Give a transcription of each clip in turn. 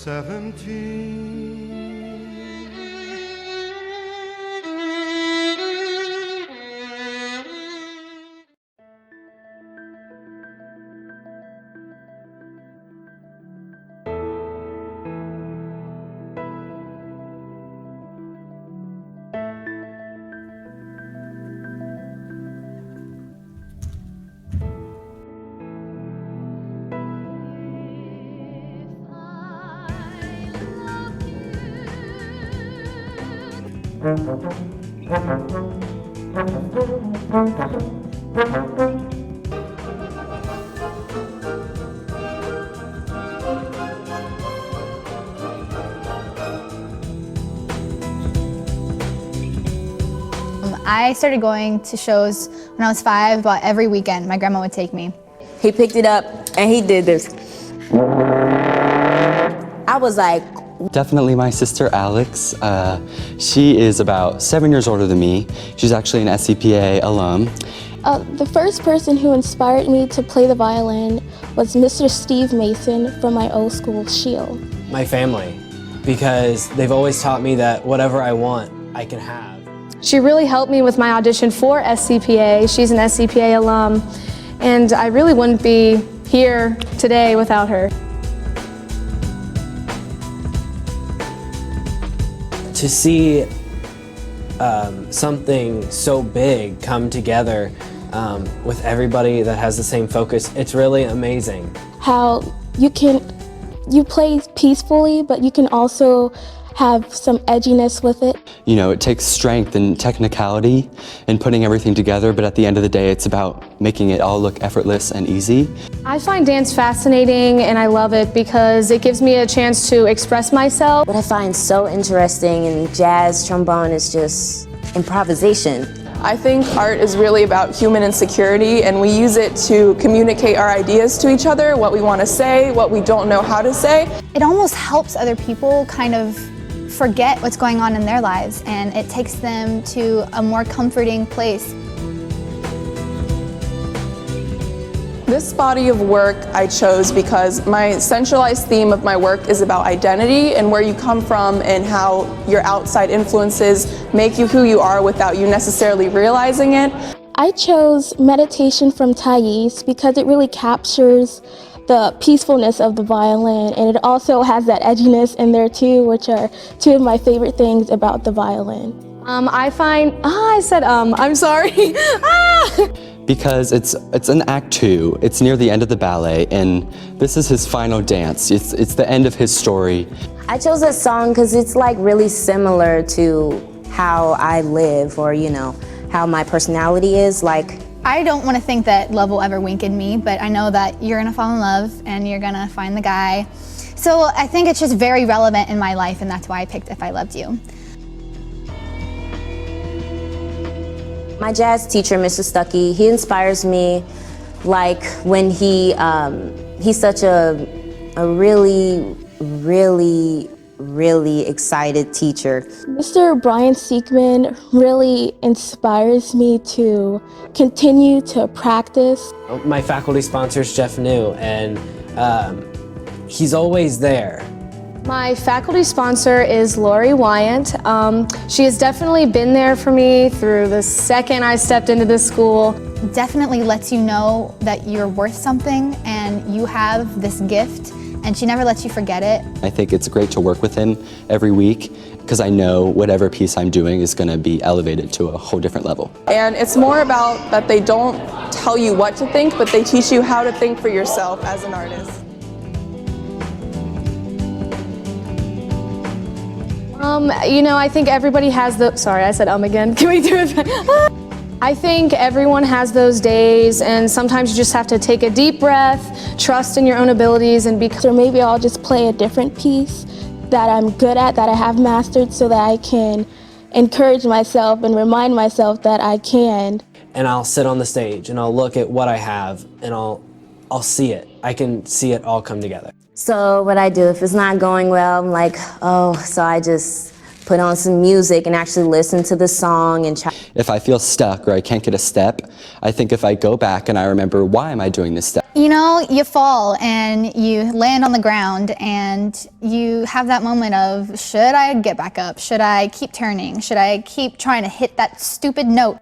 17. I started going to shows when I was 5, about every weekend. My grandma would take me. He picked it up and he did this. I was like, definitely my sister Alex. She is about 7 years older than me. She's actually an SCPA alum. The first person who inspired me to play the violin was Mr. Steve Mason from my old school, Shield. My family, because they've always taught me that whatever I want, I can have. She really helped me with my audition for SCPA. She's an SCPA alum, and I really wouldn't be here today without her. To see something so big come together with everybody that has the same focus, it's really amazing. How you play peacefully, but you can also have some edginess with it. You know, it takes strength and technicality and putting everything together, but at the end of the day, it's about making it all look effortless and easy. I find dance fascinating and I love it because it gives me a chance to express myself. what I find so interesting in jazz trombone is just improvisation. I think art is really about human insecurity, and we use it to communicate our ideas to each other, what we want to say, what we don't know how to say. It almost helps other people kind of forget what's going on in their lives, and it takes them to a more comforting place. This body of work I chose because my centralized theme of my work is about identity and where you come from and how your outside influences make you who you are without you necessarily realizing it. I chose meditation from Thais because it really captures the peacefulness of the violin, and it also has that edginess in there too, which are two of my favorite things about the violin. I'm sorry. Because it's in Act 2, it's near the end of the ballet, and this is his final dance. It's the end of his story. I chose this song because it's like really similar to how I live, or you know, how my personality is. Like, I don't want to think that love will ever wink at me, but I know that you're gonna fall in love and you're gonna find the guy. So I think it's just very relevant in my life, and that's why I picked If I Loved You. my jazz teacher, Mr. Stuckey, he inspires me, like when he's such a really excited teacher. Mr. Brian Siegman really inspires me to continue to practice. My faculty sponsor is Jeff New, and he's always there. My faculty sponsor is Lori Wyant. She has definitely been there for me through the second I stepped into this school. Definitely lets you know that you're worth something and you have this gift, and she never lets you forget it. I think it's great to work with him every week because I know whatever piece I'm doing is going to be elevated to a whole different level. And it's more about that they don't tell you what to think, but they teach you how to think for yourself as an artist. You know, I think everybody has the, sorry, I said again. Can we do it? I think everyone has those days, and sometimes you just have to take a deep breath, trust in your own abilities, and or maybe I'll just play a different piece that I'm good at, that I have mastered, so that I can encourage myself and remind myself that I can. And I'll sit on the stage and I'll look at what I have and I'll see it. I can see it all come together. So what I do, if it's not going well, I'm like, oh, so I just put on some music and actually listen to the song and try. If I feel stuck or I can't get a step, I think if I go back and I remember, why am I doing this step? you know, you fall and you land on the ground and you have that moment of, should I get back up? Should I keep turning? Should I keep trying to hit that stupid note?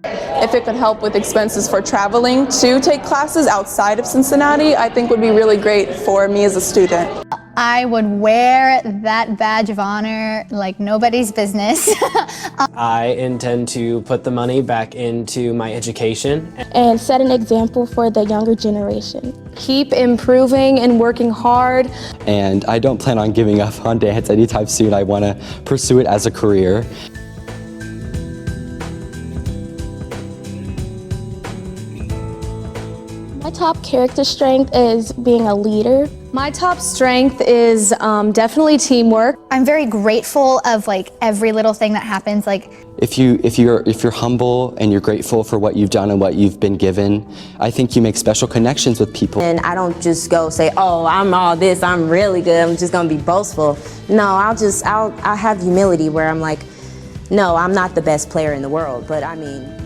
If it could help with expenses for traveling to take classes outside of Cincinnati, I think would be really great for me as a student. I would wear that badge of honor like nobody's business. I intend to put the money back into my education. And set an example for the younger generation. Keep improving and working hard. And I don't plan on giving up on dance anytime soon. I want to pursue it as a career. My top character strength is being a leader. My top strength is definitely teamwork. I'm very grateful of like every little thing that happens. Like If you're humble and you're grateful for what you've done and what you've been given, I think you make special connections with people. And I don't just go say, oh, I'm all this, I'm really good, I'm just gonna be boastful. No, I'll have humility where I'm like, no, I'm not the best player in the world, but I mean,